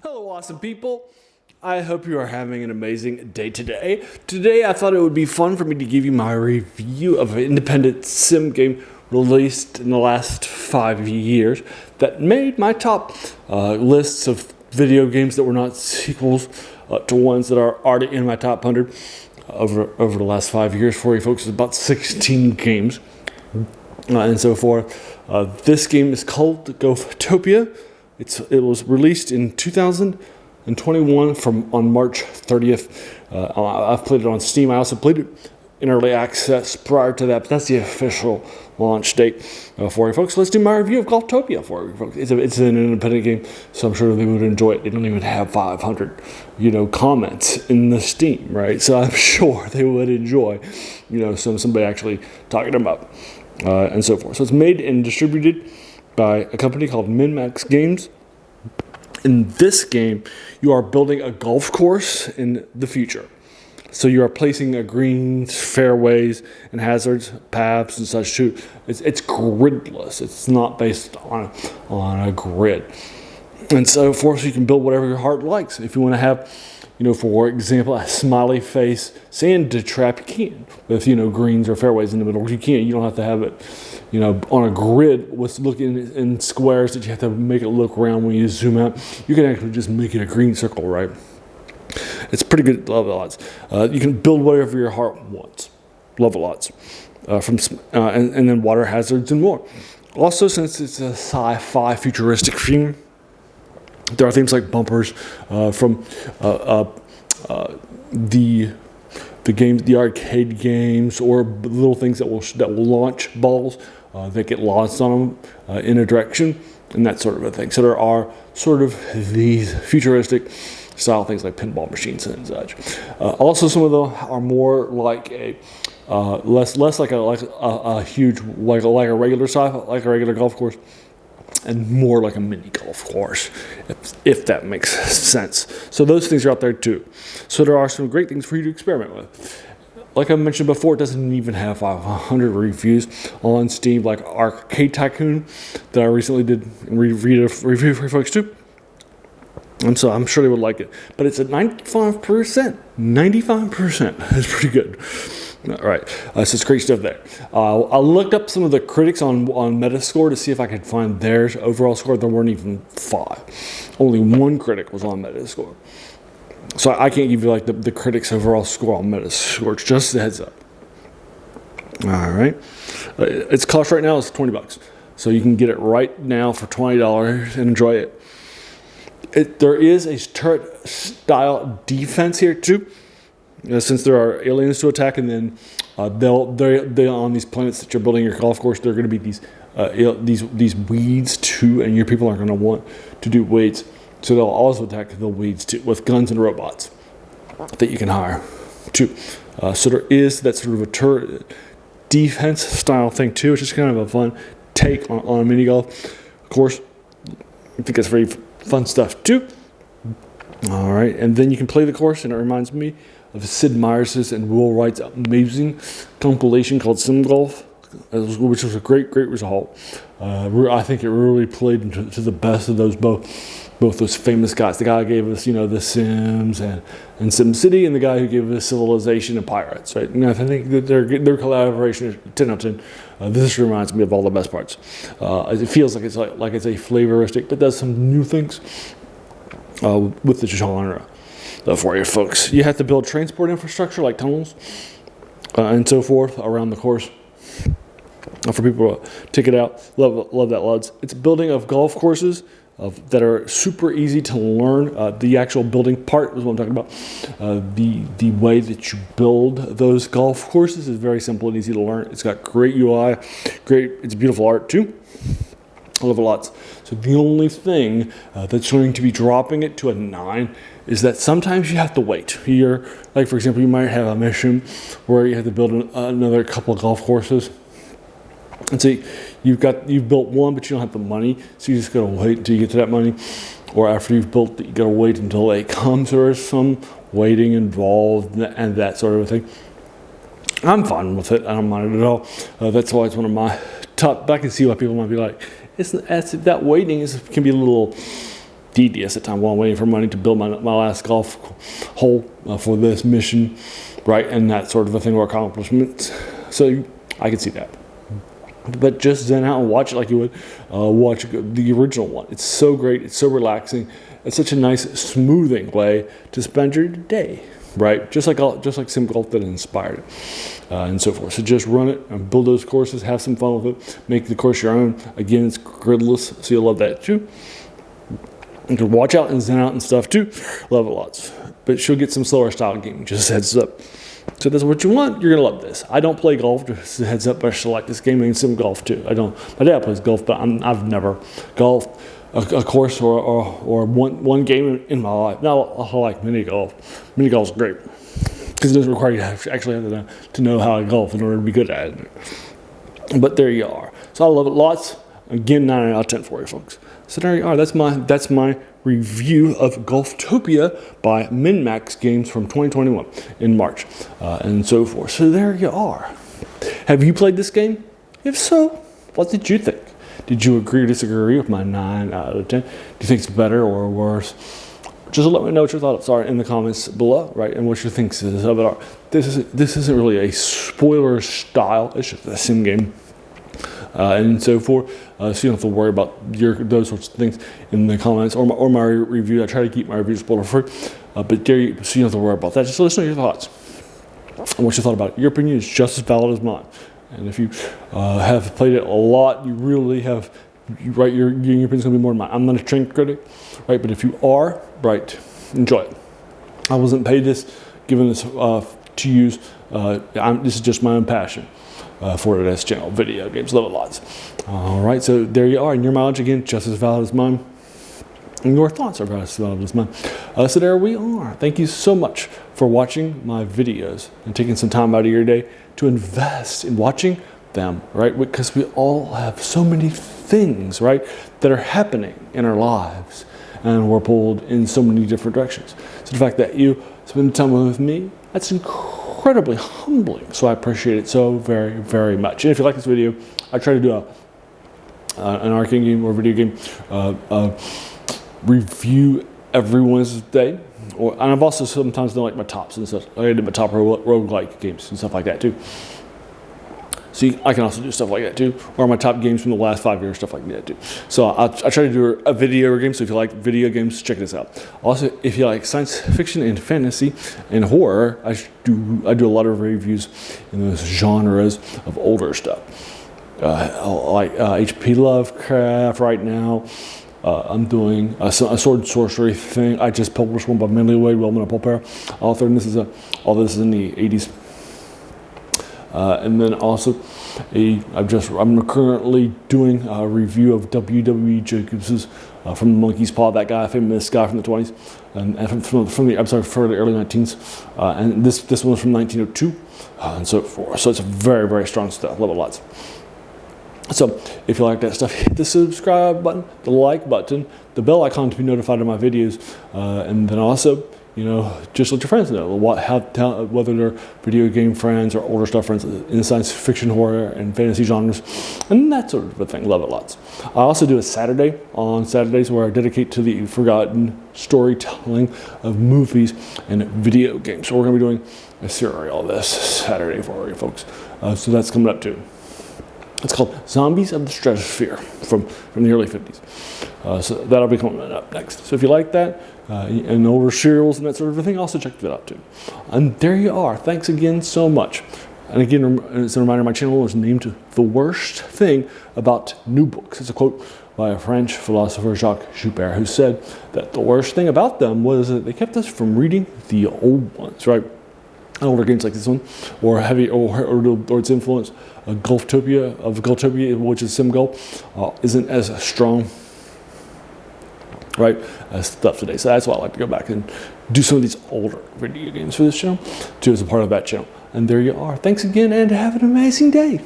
Hello, awesome people. I hope you are having an amazing day today. Today, I thought it would be fun for me to give you my review of an independent sim game released in the last 5 years that made my top lists of video games that were not sequels to ones that are already in my top 100 over the last 5 years for you folks. It's about 16 games and so forth. This game is called GolfTopia. It was released in 2021 on March 30th. I've played it on Steam. I also played it in early access prior to that, but that's the official launch date for you folks. Let's do my review of GolfTopia for you folks. It's an independent game, so I'm sure they would enjoy it. They don't even have 500, comments in the Steam, right? So I'm sure they would enjoy, somebody actually talking about and so forth. So it's made and distributed by a company called MinMax Games. In this game, you are building a golf course in the future. So you are placing greens, fairways, and hazards, paths, and such too. It's gridless. It's not based on a grid. And so forth, you can build whatever your heart likes. If you want to have, for example, a smiley face sand trap, you can. With, greens or fairways in the middle, you can. You don't have to have it, on a grid with looking in squares that you have to make it look round when you zoom out. You can actually just make it a green circle, right? It's pretty good level odds. You can build whatever your heart wants. Level odds. And then water hazards and more. Also, since it's a sci-fi futuristic theme, there are things like bumpers from the arcade games, or little things that will launch balls that get launched on them in a direction, and that sort of a thing. So there are sort of these futuristic style things like pinball machines and such. Also, some of them are more like a less like a huge like a regular golf course, and more like a mini golf course, if that makes sense. So those things are out there too. So there are some great things for you to experiment with. Like I mentioned before, it doesn't even have 500 reviews on Steam, like Arcade Tycoon that I recently did read a review for folks too. And so I'm sure they would like it. But it's at 95%. 95%. That's pretty good. All right. So it's great stuff there. I looked up some of the critics on Metascore to see if I could find their overall score. There weren't even 5. Only one critic was on Metascore. So I can't give you like the critics' overall score on Metascore. It's just a heads up. All right. Its cost right now is $20. So you can get it right now for $20 and enjoy it. There is a turret-style defense here too, since there are aliens to attack, and then they're on these planets that you're building your golf course. There are going to be these weeds too, and your people aren't going to want to do weeds, so they'll also attack the weeds too with guns and robots that you can hire too. So there is that sort of a turret defense style thing too, which is kind of a fun take on a mini golf course. I think that's very fun stuff too. All right, and then you can play the course, and it reminds me of Sid Meier's and Will Wright's amazing compilation called Sim Golf, which was a great result. I think it really played to the best of those both those famous guys. The guy who gave us, The Sims and SimCity, and the guy who gave us Civilization and Pirates. Right? I think that their collaboration is 10 out of 10. This reminds me of all the best parts. It feels like it's a flavoristic, but does some new things with the genre. For you folks, you have to build transport infrastructure like tunnels and so forth around the course for people to take it out. Love that, lads. It's building of golf courses that are super easy to learn. The actual building part is what I'm talking about. The way that you build those golf courses is very simple and easy to learn. It's got great UI, it's beautiful art too. I love it lots. So the only thing that's going to be dropping it to a 9 is that sometimes you have to wait. Here, like for example, you might have a mission where you have to build another couple of golf courses. And so you've built one, but you don't have the money, so you just gotta wait until you get to that money. Or after you've built it, you gotta wait until it comes. There is some waiting involved and that sort of a thing. I'm fine with it. I don't mind it at all. That's why it's one of my top. I can see why people might be like, that waiting can be a little tedious at times while I'm waiting for money to build my last golf hole for this mission, right? And that sort of a thing, or accomplishments. So I can see that. But just zen out and watch it like you would watch the original one. It's so great. It's so relaxing. It's such a nice, smoothing way to spend your day, right? Just like Sim Golf that inspired it, and so forth. So just run it and build those courses. Have some fun with it. Make the course your own. Again, it's gridless, so you'll love that too. You can watch out and zen out and stuff too. Love it lots. But she'll get some slower style gaming. Just heads up. So that's what you want. You're gonna love this. I don't play golf. Just a heads up. But I still like this game and Sim Golf too. I don't. My dad plays golf, but I've never golfed a course or one game in my life. Now I like mini golf. Mini golf's great because it doesn't require you to actually have to know how I golf in order to be good at it. But there you are. So I love it lots. Again, 9 out of 10 for you folks. So there you are. That's my review of GolfTopia by MinMax Games from 2021 in March, and so forth. So there you are. Have you played this game? If so, what did you think? Did you agree or disagree with my 9 out of 10? Do you think it's better or worse? Just let me know what your thoughts are in the comments below, right? And what you think of it are. This isn't really a spoiler style. It's just a sim game. And so forth. So you don't have to worry about those sorts of things in the comments or my review. I try to keep my reviews spoiler free, but so you don't have to worry about that. Just let us know your thoughts and what you thought about it. Your opinion is just as valid as mine. And if you have played it a lot, you really have, right? Your opinion's gonna be more than mine. I'm not a trained critic, right? But if you are, right, enjoy it. I wasn't paid given this to use. This is just my own passion. For this channel, video games, love it lots. All right, so there you are, and your mileage again just as valid as mine, and your thoughts are just as valid as mine. So there we are. Thank you so much for watching my videos and taking some time out of your day to invest in watching them, right? Because we all have so many things, right, that are happening in our lives, and we're pulled in so many different directions. So the fact that you spend time with me, that's incredibly humbling. So I appreciate it so very, very much. And if you like this video, I try to do an arcade game or video game review every Wednesday. And I've also sometimes done like my tops and stuff. I did my top roguelike games and stuff like that too. So I can also do stuff like that too, or my top games from the last 5 years, stuff like that too. So I try to do a video game. So if you like video games, check this out. Also, if you like science fiction and fantasy and horror, I do a lot of reviews in those genres of older stuff, like H.P. Lovecraft. Right now, I'm doing a sword sorcery thing. I just published one by Manly Wade, Wellman, and Paul author, and this is all this is in the 80s. And then also, I'm currently doing a review of W.W. Jacobs's From the Monkey's Paw, that guy, famous guy from the 20s, and from the early 19s, and this one's from 1902, and so forth. So it's very, very strong stuff. Love it lots. So if you like that stuff, hit the subscribe button, the like button, the bell icon to be notified of my videos, and then also, you know, just let your friends know whether they're video game friends or older stuff friends in science fiction, horror, and fantasy genres, and that sort of a thing. Love it lots. I also do a Saturday on Saturdays where I dedicate to the forgotten storytelling of movies and video games. So we're going to be doing a serial this Saturday for you folks. So that's coming up too. It's called Zombies of the Stratosphere from the early 50s. So that'll be coming up next. So if you like that, and older serials and that sort of a thing, also check that out too. And there you are. Thanks again so much. And again, as a reminder, my channel is named The Worst Thing About New Books. It's a quote by a French philosopher, Jacques Joubert, who said that the worst thing about them was that they kept us from reading the old ones, right? Older games like this one, or its influence, GolfTopia, which is Sim Golf, isn't as strong, right, as stuff today. So that's why I like to go back and do some of these older video games for this channel, too, as a part of that channel. And there you are. Thanks again, and have an amazing day.